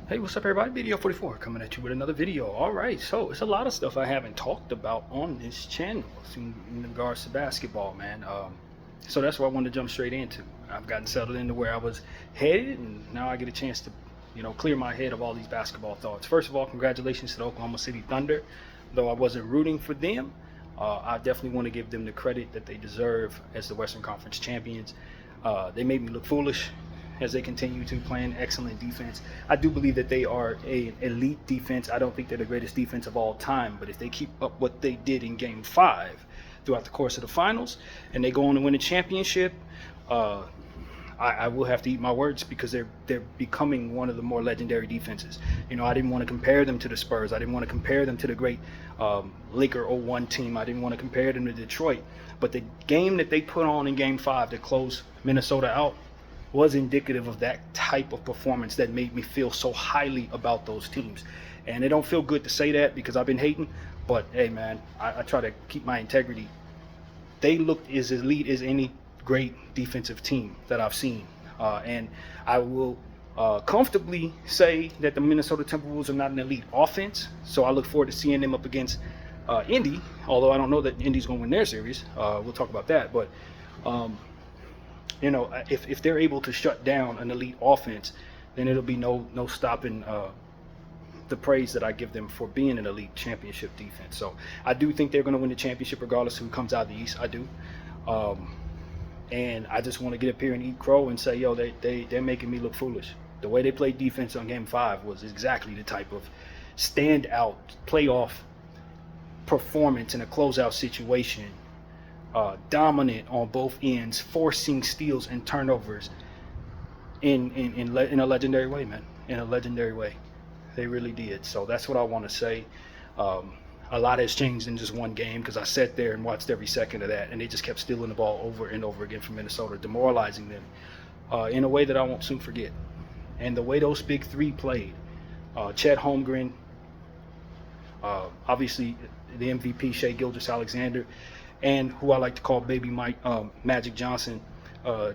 Hey, what's up, everybody? Video 44 coming at you with another video. All right, so it's a lot of stuff I haven't talked about on this channel in regards to basketball, man. So that's what I wanted to jump straight into. I've gotten settled into where I was headed, and now I get a chance to, clear my head of all these basketball thoughts. First of all, congratulations to the Oklahoma City Thunder. Though I wasn't rooting for them, I definitely want to give them the credit that they deserve as the Western Conference champions. They made me look foolish as they continue to play an excellent defense. I do believe that they are an elite defense. I don't think they're the greatest defense of all time, but if they keep up what they did in Game 5 throughout the course of the finals, and they go on to win a championship, I will have to eat my words because they're becoming one of the more legendary defenses. I didn't want to compare them to the Spurs. I didn't want to compare them to the great Laker '01 team. I didn't want to compare them to Detroit. But the game that they put on in Game 5 to close Minnesota out was indicative of that type of performance that made me feel so highly about those teams. And it don't feel good to say that because I've been hating, but hey, man, I try to keep my integrity. They looked as elite as any great defensive team that I've seen. And I will comfortably say that the Minnesota Timberwolves are not an elite offense, so I look forward to seeing them up against Indy, although I don't know that Indy's going to win their series. We'll talk about that, but if they're able to shut down an elite offense, then it'll be no stopping the praise that I give them for being an elite championship defense. So I do think they're going to win the championship regardless of who comes out of the East. I do. And I just want to get up here and eat crow and say, yo, they're making me look foolish. The way they played defense on Game 5 was exactly the type of standout playoff performance in a closeout situation. Dominant on both ends, forcing steals and turnovers in a legendary way, man. In a legendary way, they really did. So that's what I want to say. A lot has changed in just one game because I sat there and watched every second of that, and they just kept stealing the ball over and over again from Minnesota, demoralizing them in a way that I won't soon forget. And the way those big three played, Chet Holmgren, obviously the MVP Shai Gilgeous-Alexander, and who I like to call Baby Mike, Magic Johnson,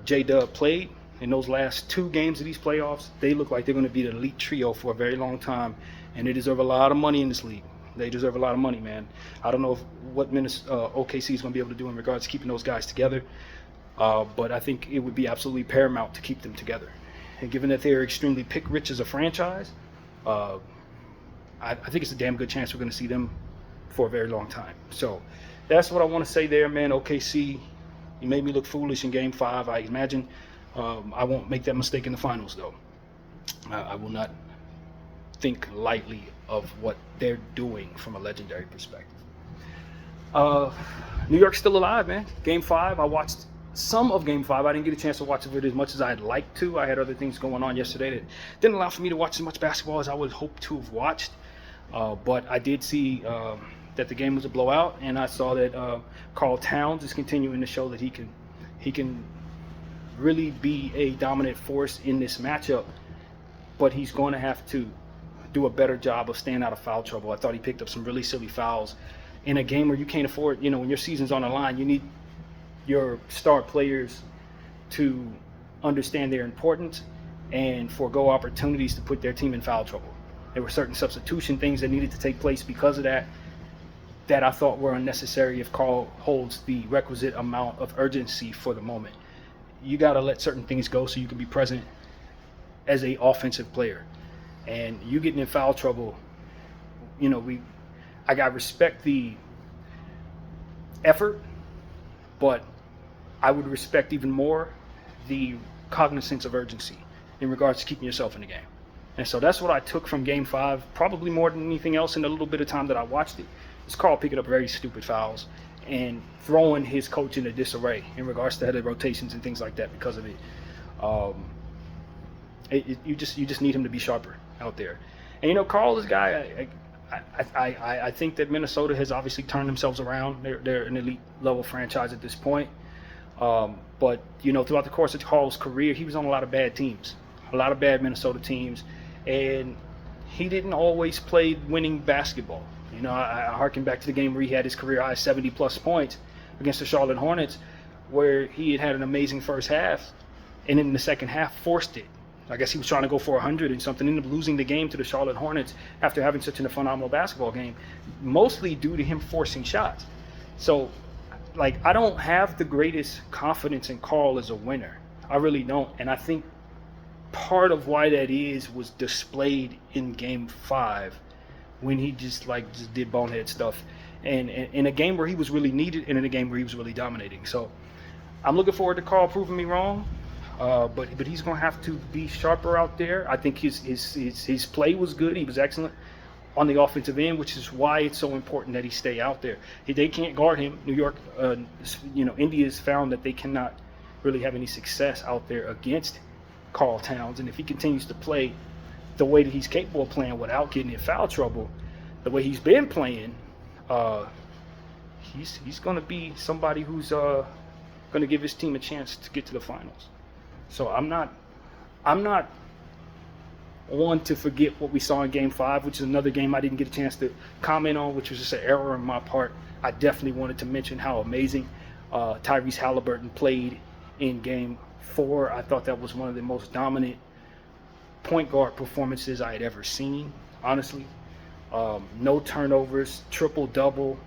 J-Dub played in those last two games of these playoffs. They look like they're going to be the elite trio for a very long time, and they deserve a lot of money in this league. They deserve a lot of money, man. I don't know what OKC is going to be able to do in regards to keeping those guys together, but I think it would be absolutely paramount to keep them together. And given that they're extremely pick-rich as a franchise, I think it's a damn good chance we're going to see them for a very long time. So that's what I want to say there, man. OKC, you made me look foolish in Game 5. I imagine I won't make that mistake in the finals, though. I will not think lightly of what they're doing from a legendary perspective. New York's still alive, man. Game 5, I watched some of Game 5. I didn't get a chance to watch it as much as I'd like to. I had other things going on yesterday that didn't allow for me to watch as much basketball as I would hope to have watched. But I did see that the game was a blowout, and I saw that Karl Towns is continuing to show that he can really be a dominant force in this matchup, but he's going to have to do a better job of staying out of foul trouble. I thought he picked up some really silly fouls in a game where you can't afford, when your season's on the line, you need your star players to understand their importance and forego opportunities to put their team in foul trouble. There were certain substitution things that needed to take place because of that I thought were unnecessary if Karl holds the requisite amount of urgency for the moment. You got to let certain things go so you can be present as a offensive player. And you getting in foul trouble, I got respect the effort, but I would respect even more the cognizance of urgency in regards to keeping yourself in the game. And so that's what I took from Game 5, probably more than anything else in the little bit of time that I watched it. It's Karl picking up very stupid fouls and throwing his coach into disarray in regards to the rotations and things like that because of it. You just need him to be sharper out there. And Karl is a guy. I think that Minnesota has obviously turned themselves around. They're an elite level franchise at this point. But throughout the course of Karl's career, he was on a lot of bad teams, a lot of bad Minnesota teams, and he didn't always play winning basketball. I harken back to the game where he had his career high 70-plus points against the Charlotte Hornets, where he had an amazing first half, and in the second half forced it I guess he was trying to go for 100 and something, ended up losing the game to the Charlotte Hornets after having such a phenomenal basketball game, mostly due to him forcing shots. So, like, I don't have the greatest confidence in Karl as a winner. I really don't. And I think part of why that was displayed in Game 5 when he just did bonehead stuff. And in a game where he was really needed and in a game where he was really dominating. So I'm looking forward to Karl proving me wrong. But he's going to have to be sharper out there. I think his play was good. He was excellent on the offensive end, which is why it's so important that he stay out there. They can't guard him. New York, India has found that they cannot really have any success out there against Karl Towns. And if he continues to play the way that he's capable of playing without getting in foul trouble, the way he's been playing, he's going to be somebody who's going to give his team a chance to get to the finals. So I'm not one to forget what we saw in Game 5, which is another game I didn't get a chance to comment on, which was just an error on my part. I definitely wanted to mention how amazing Tyrese Halliburton played in Game 4. I thought that was one of the most dominant point guard performances I had ever seen, honestly. No turnovers, triple-double,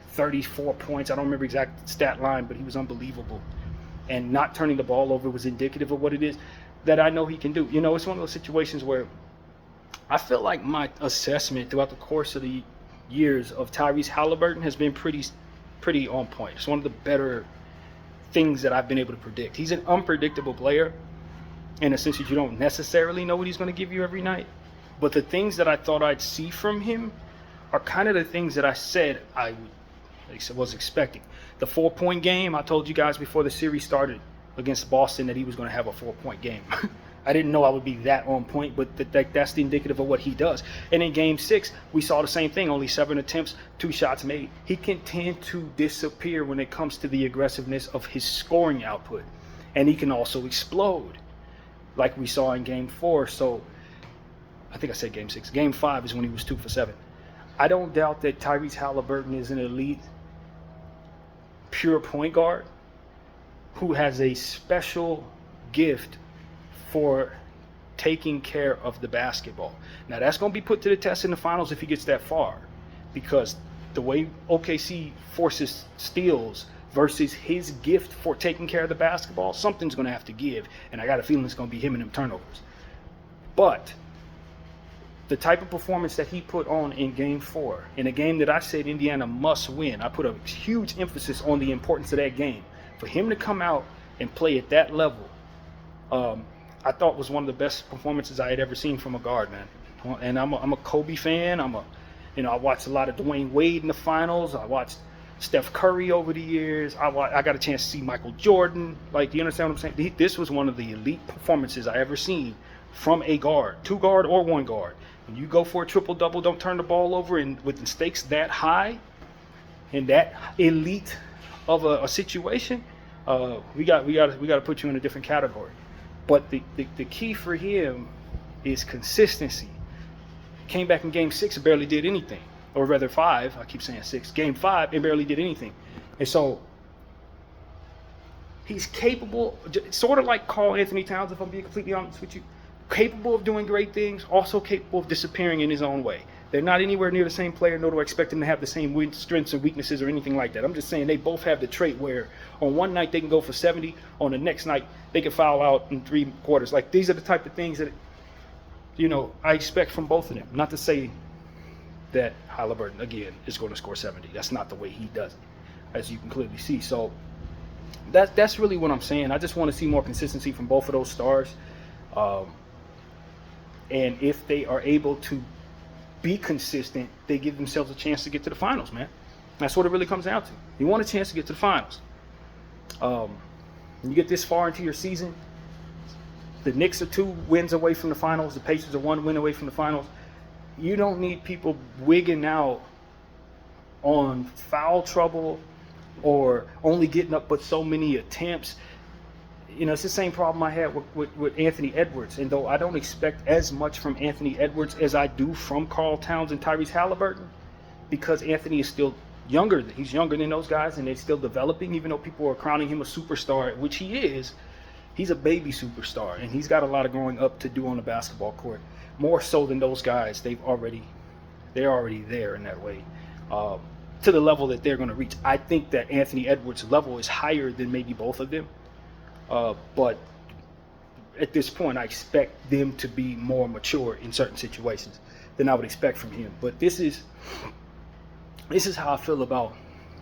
34 points. I don't remember exact stat line, but he was unbelievable. And not turning the ball over was indicative of what it is that I know he can do. It's one of those situations where I feel like my assessment throughout the course of the years of Tyrese Halliburton has been pretty on point. It's one of the better things that I've been able to predict. He's an unpredictable player in a sense that you don't necessarily know what he's going to give you every night. But the things that I thought I'd see from him are kind of the things that I said I was expecting. The 4-point game, I told you guys before the series started against Boston that he was going to have a 4-point game. I didn't know I would be that on point, but that's the indicative of what he does. And in Game 6, we saw the same thing, only 7 attempts, 2 shots made. He can tend to disappear when it comes to the aggressiveness of his scoring output. And he can also explode, like we saw in Game 4. So, I think I said Game 6. Game 5 is when he was 2 for 7. I don't doubt that Tyrese Halliburton is an elite, pure point guard who has a special gift for taking care of the basketball. Now that's going to be put to the test in the finals if he gets that far, because the way OKC forces steals versus his gift for taking care of the basketball, something's going to have to give, and I got a feeling it's going to be him and them turnovers. But the type of performance that he put on in Game 4, in a game that I said Indiana must win, I put a huge emphasis on the importance of that game. For him to come out and play at that level, I thought was one of the best performances I had ever seen from a guard, man. And I'm a Kobe fan. I watched a lot of Dwayne Wade in the finals. I watched Steph Curry over the years. I got a chance to see Michael Jordan. Like, do you understand what I'm saying? This was one of the elite performances I ever seen from a guard, 2 guard or 1 guard. When you go for a triple-double, don't turn the ball over, and with the stakes that high and that elite of a situation, we got to put you in a different category. But the key for him is consistency. Came back in Game 6 and barely did anything, or rather 5. I keep saying 6. Game 5 and barely did anything, and so he's capable, sort of like Karl-Anthony Towns, if I'm being completely honest with you. Capable of doing great things, also capable of disappearing in his own way. They're not anywhere near the same player, nor do I expect them to have the same strengths and weaknesses or anything like that. I'm just saying they both have the trait where on one night they can go for 70, on the next night they can foul out in 3 quarters. Like, these are the type of things that, I expect from both of them. Not to say that Halliburton, again, is going to score 70. That's not the way he does it, as you can clearly see. So that's really what I'm saying. I just want to see more consistency from both of those stars. And if they are able to be consistent, they give themselves a chance to get to the finals, man. That's what it really comes down to. You want a chance to get to the finals. You get this far into your season, the Knicks are 2 wins away from the finals, the Pacers are 1 win away from the finals. You don't need people wigging out on foul trouble or only getting up but so many attempts. It's the same problem I had with Anthony Edwards. And though I don't expect as much from Anthony Edwards as I do from Karl Towns and Tyrese Halliburton, because Anthony is still younger. He's younger than those guys, and they're still developing, even though people are crowning him a superstar, which he is. He's a baby superstar, and he's got a lot of growing up to do on the basketball court, more so than those guys. They're already there in that way, to the level that they're going to reach. I think that Anthony Edwards' level is higher than maybe both of them, but at this point, I expect them to be more mature in certain situations than I would expect from him. But this is how I feel about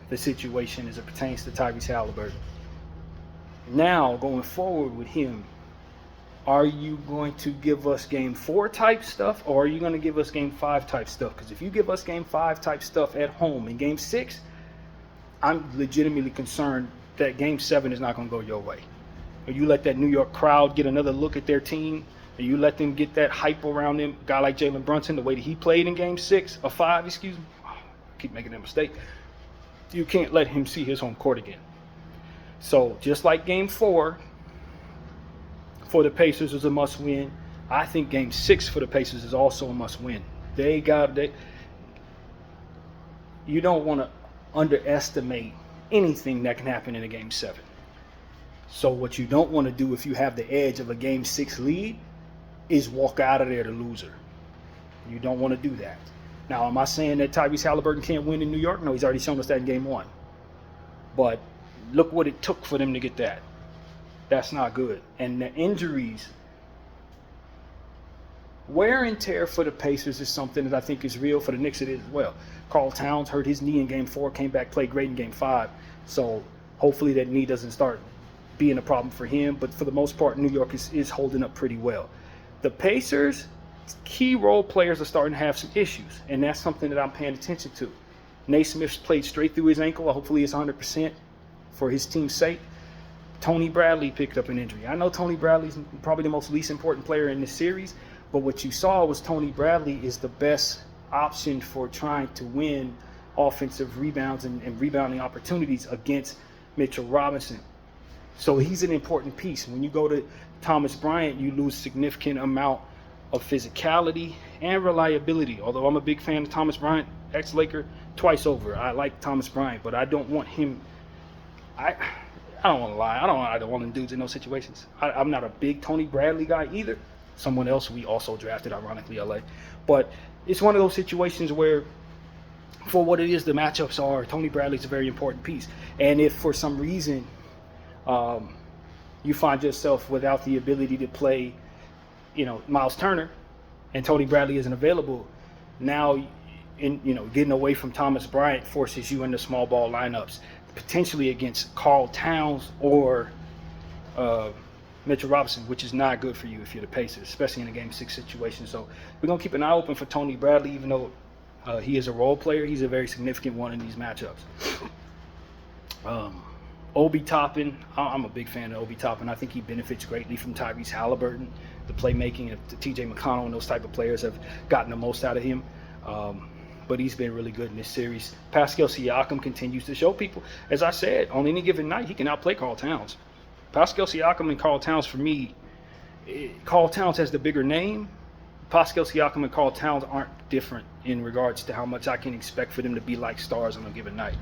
the situation as it pertains to Tyrese Halliburton. Now, going forward with him, are you going to give us Game 4 type stuff, or are you going to give us Game 5 type stuff? Because if you give us Game 5 type stuff at home in Game 6, I'm legitimately concerned that Game 7 is not going to go your way. Or you let that New York crowd get another look at their team, and you let them get that hype around them. A guy like Jalen Brunson, the way that he played in Game 6, or 5, excuse me. Oh, I keep making that mistake. You can't let him see his home court again. So just like Game 4 for the Pacers is a must-win, I think Game 6 for the Pacers is also a must-win. You don't want to underestimate anything that can happen in a Game 7. So what you don't want to do if you have the edge of a Game 6 lead is walk out of there the loser. You don't want to do that. Now, am I saying that Tyrese Halliburton can't win in New York? No, he's already shown us that in Game 1. But look what it took for them to get that. That's not good. And the injuries, wear and tear for the Pacers is something that I think is real. For the Knicks, it is as well. Karl Towns hurt his knee in Game 4, came back, played great in Game 5. So hopefully that knee doesn't start being a problem for him. But for the most part, New York is holding up pretty well. The Pacers, key role players are starting to have some issues, and that's something that I'm paying attention to. Naismith's played straight through his ankle. Hopefully it's 100% for his team's sake. Tony Bradley picked up an injury. I know Tony Bradley's probably the most least important player in this series, but what you saw was Tony Bradley is the best option for trying to win offensive rebounds and rebounding opportunities against Mitchell Robinson. So he's an important piece. When you go to Thomas Bryant, you lose significant amount of physicality and reliability. Although I'm a big fan of Thomas Bryant, ex-Laker, twice over. I like Thomas Bryant, but I don't want him. I don't want to lie. I don't want either one of them dudes in those situations. I'm not a big Tony Bradley guy either. Someone else we also drafted, ironically, LA. But it's one of those situations where, for what it is, the matchups are, Tony Bradley's a very important piece. And if for some reason you find yourself without the ability to play, Miles Turner, and Tony Bradley isn't available, now getting away from Thomas Bryant forces you into small ball lineups, potentially against Karl Towns or Mitchell Robinson, which is not good for you if you're the Pacers, especially in a Game 6 situation. So we're going to keep an eye open for Tony Bradley, even though he is a role player. He's a very significant one in these matchups. Obi Toppin, I'm a big fan of Obi Toppin. I think he benefits greatly from Tyrese Halliburton. The playmaking of TJ McConnell and those type of players have gotten the most out of him. But he's been really good in this series. Pascal Siakam continues to show people, as I said, on any given night, he can outplay Karl Towns. Pascal Siakam and Karl Towns, for me, Karl Towns has the bigger name. Pascal Siakam and Karl Towns aren't different in regards to how much I can expect for them to be like stars on a given night.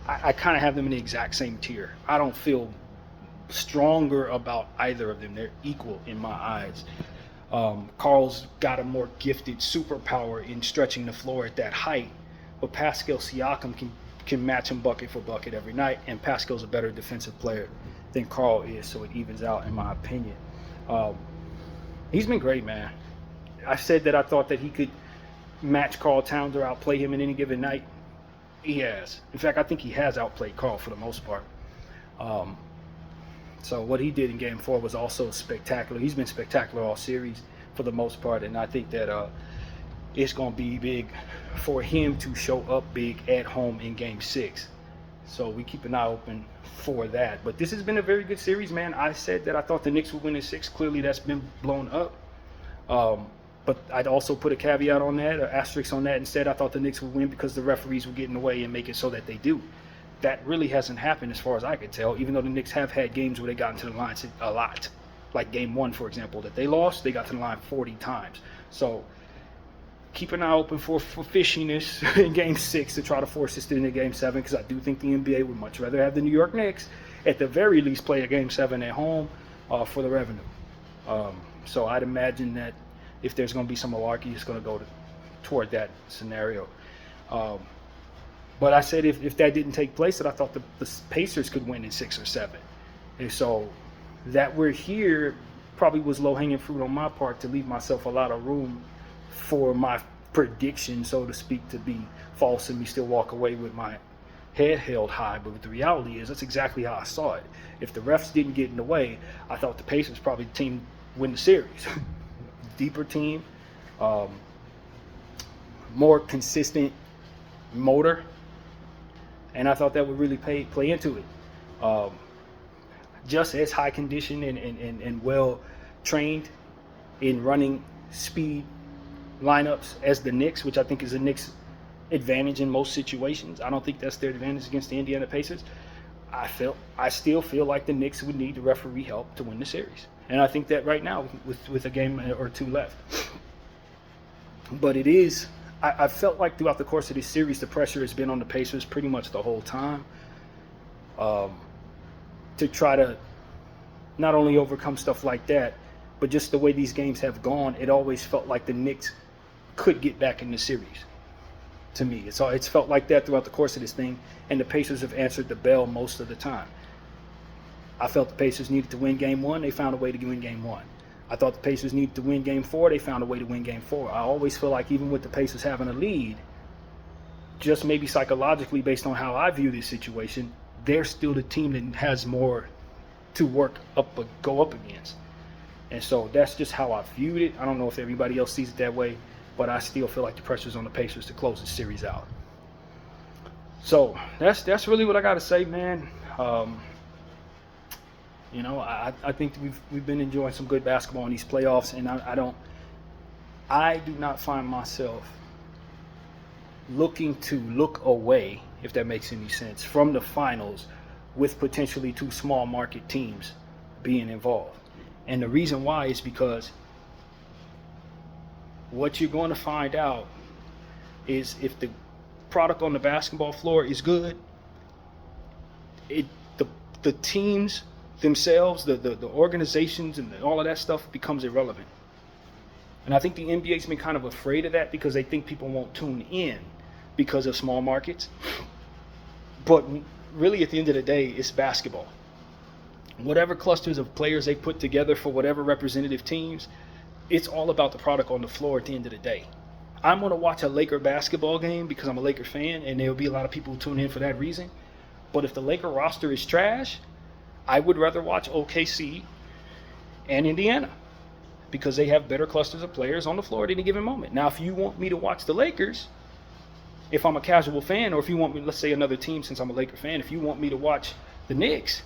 I kind of have them in the exact same tier. I don't feel stronger about either of them. They're equal in my eyes. Karl's got a more gifted superpower in stretching the floor at that height, but Pascal Siakam can match him bucket for bucket every night, and Pascal's a better defensive player than Karl is, so it evens out in my opinion. He's been great, man. I said that I thought that he could match Karl Towns or outplay him in any given night. He has. In fact, I think he has outplayed Karl for the most part. So what he did in Game 4 was also spectacular. He's been spectacular all series for the most part, and I think that it's going to be big for him to show up big at home in Game 6. So we keep an eye open for that. But this has been a very good series, man. I said that I thought the Knicks would win in 6. Clearly, that's been blown up. But I'd also put a caveat on that, an asterisk on that, and said I thought the Knicks would win because the referees would get in the way and make it so that they do. That really hasn't happened as far as I could tell, even though the Knicks have had games where they got into the line a lot. Like Game 1, for example, that they lost, they got to the line 40 times. So keep an eye open for fishiness in Game 6 to try to force this into Game 7, because I do think the NBA would much rather have the New York Knicks at the very least play a Game 7 at home. for the revenue. So I'd imagine that if there's going to be some malarkey, it's going to go toward that scenario. But I said if that didn't take place, that I thought the Pacers could win in 6 or 7. And so that we're here probably was low-hanging fruit on my part to leave myself a lot of room for my prediction, so to speak, to be false and me still walk away with my head held high. But the reality is that's exactly how I saw it. If the refs didn't get in the way, I thought the Pacers probably the team win the series. Deeper team, more consistent motor, and I thought that would really play into it. Just as high conditioned and well trained in running speed lineups as the Knicks, which I think is the Knicks' advantage in most situations. I don't think that's their advantage against the Indiana Pacers. I still feel like the Knicks would need the referee help to win the series, and I think that right now with a game or two left. But it is. I felt like throughout the course of this series, the pressure has been on the Pacers pretty much the whole time. To try to not only overcome stuff like that, but just the way these games have gone, it always felt like the Knicks could get back in the series. To me, it's felt like that throughout the course of this thing, and the Pacers have answered the bell most of the time. I felt the Pacers needed to win Game 1. They found a way to win Game 1. I thought the Pacers needed to win Game 4. They found a way to win Game 4. I always feel like even with the Pacers having a lead, just maybe psychologically based on how I view this situation, they're still the team that has more to go up against. And so that's just how I viewed it. I don't know if everybody else sees it that way, but I still feel like the pressure's on the Pacers to close the series out. So that's really what I got to say, man. I think we've been enjoying some good basketball in these playoffs, and I do not find myself looking to look away, if that makes any sense, from the finals with potentially 2 small market teams being involved. And the reason why is because what you're going to find out is if the product on the basketball floor is good, the teams themselves, the organizations and all of that stuff becomes irrelevant. And I think the NBA's been kind of afraid of that because they think people won't tune in because of small markets. But really, at the end of the day, it's basketball. Whatever clusters of players they put together for whatever representative teams, it's all about the product on the floor at the end of the day. I'm going to watch a Laker basketball game because I'm a Laker fan, and there will be a lot of people who tune in for that reason. But if the Laker roster is trash, I would rather watch OKC and Indiana because they have better clusters of players on the floor at any given moment. Now, if you want me to watch the Lakers, if I'm a casual fan, or if you want me, let's say another team, since I'm a Laker fan, if you want me to watch the Knicks,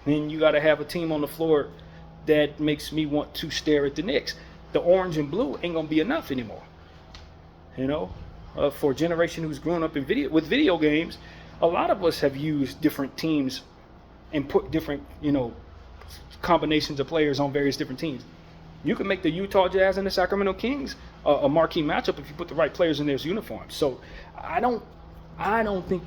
then you got to have a team on the floor that makes me want to stare at the Knicks. The orange and blue ain't going to be enough anymore. For a generation who's grown up with video games, a lot of us have used different teams and put different, combinations of players on various different teams. You can make the Utah Jazz and the Sacramento Kings a marquee matchup if you put the right players in their uniforms. So I don't think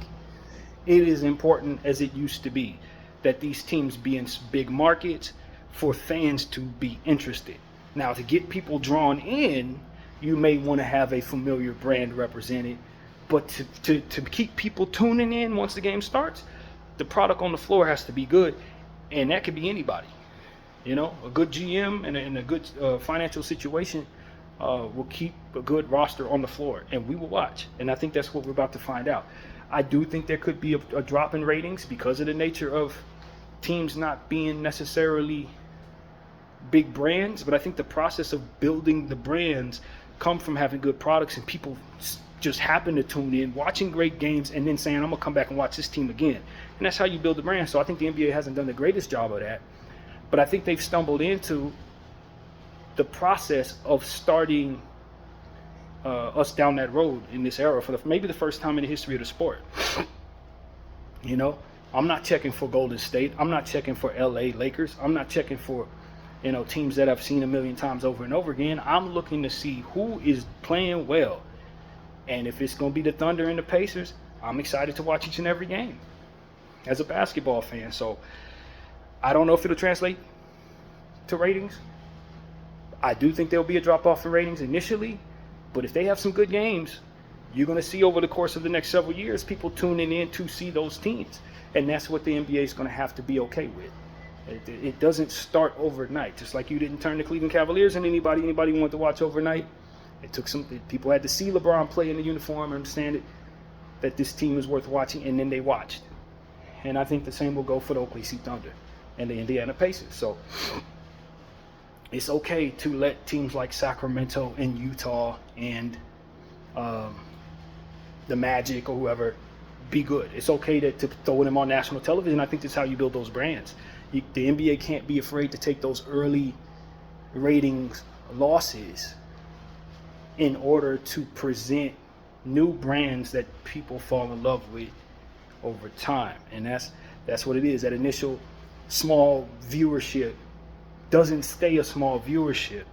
it is important as it used to be that these teams be in big markets for fans to be interested. Now, to get people drawn in, you may want to have a familiar brand represented, but to keep people tuning in once the game starts, the product on the floor has to be good, and that could be anybody. A good GM and a good financial situation will keep a good roster on the floor, and we will watch. And I think that's what we're about to find out. I do think there could be a drop in ratings because of the nature of teams not being necessarily big brands, but I think the process of building the brands come from having good products and people just happen to tune in, watching great games, and then saying, I'm going to come back and watch this team again. And that's how you build the brand. So I think the NBA hasn't done the greatest job of that. But I think they've stumbled into the process of starting us down that road in this era for maybe the first time in the history of the sport. I'm not checking for Golden State. I'm not checking for LA Lakers. I'm not checking for teams that I've seen a million times over and over again. I'm looking to see who is playing well. And if it's going to be the Thunder and the Pacers, I'm excited to watch each and every game as a basketball fan. So I don't know if it'll translate to ratings. I do think there'll be a drop off in ratings initially, but if they have some good games, you're going to see over the course of the next several years people tuning in to see those teams. And that's what the NBA is going to have to be okay with. It doesn't start overnight. Just like you didn't turn the Cleveland Cavaliers and anybody wanted to watch overnight. It took some people had to see LeBron play in the uniform and understand it, that this team is worth watching, and then they watched. And I think the same will go for the OKC Thunder and the Indiana Pacers. So it's okay to let teams like Sacramento and Utah and the Magic or whoever be good. It's okay to throw them on national television. I think that's how you build those brands. The NBA can't be afraid to take those early ratings losses in order to present new brands that people fall in love with over time. And that's what it is. That initial small viewership doesn't stay a small viewership.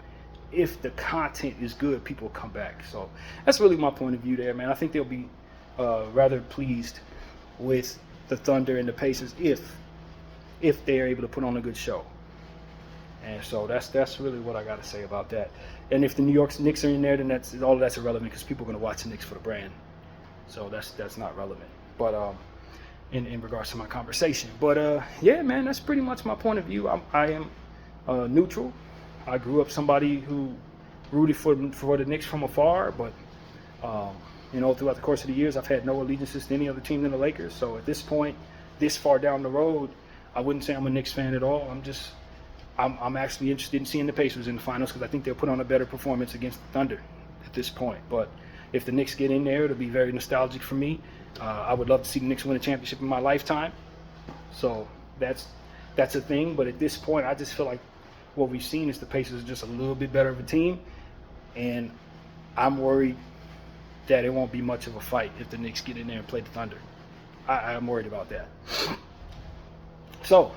If the content is good, people come back. So that's really my point of view there, man. I think they'll be rather pleased with the Thunder and the Pacers if they're able to put on a good show. And so that's really what I got to say about that. And if the New York Knicks are in there, then all of that's irrelevant because people are going to watch the Knicks for the brand. So that's not relevant. But in regards to my conversation. But yeah, man, that's pretty much my point of view. I am neutral. I grew up somebody who rooted for the Knicks from afar, but throughout the course of the years, I've had no allegiances to any other team than the Lakers. So at this point, this far down the road, I wouldn't say I'm a Knicks fan at all. I'm actually interested in seeing the Pacers in the finals because I think they'll put on a better performance against the Thunder at this point. But if the Knicks get in there, it'll be very nostalgic for me. I would love to see the Knicks win a championship in my lifetime. So that's a thing. But at this point, I just feel like what we've seen is the Pacers are just a little bit better of a team. And I'm worried that it won't be much of a fight if the Knicks get in there and play the Thunder. I'm worried about that. So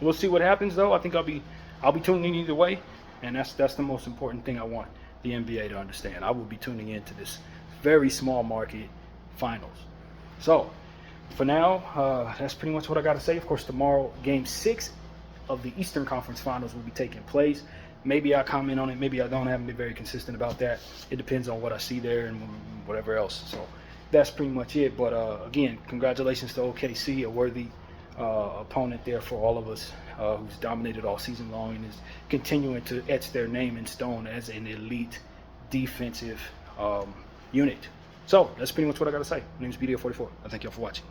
we'll see what happens, though. I think I'll be tuning in either way, and that's the most important thing I want the NBA to understand. I will be tuning into this very small market finals. So for now, that's pretty much what I got to say. Of course, tomorrow, Game 6 of the Eastern Conference Finals will be taking place. Maybe I comment on it, maybe I don't. I haven't been very consistent about that. It depends on what I see there and whatever else. So that's pretty much it. But again, congratulations to OKC, a worthy opponent there for all of us, who's dominated all season long and is continuing to etch their name in stone as an elite defensive unit. So that's pretty much what I got to say. My name is BDO44. I thank y'all for watching.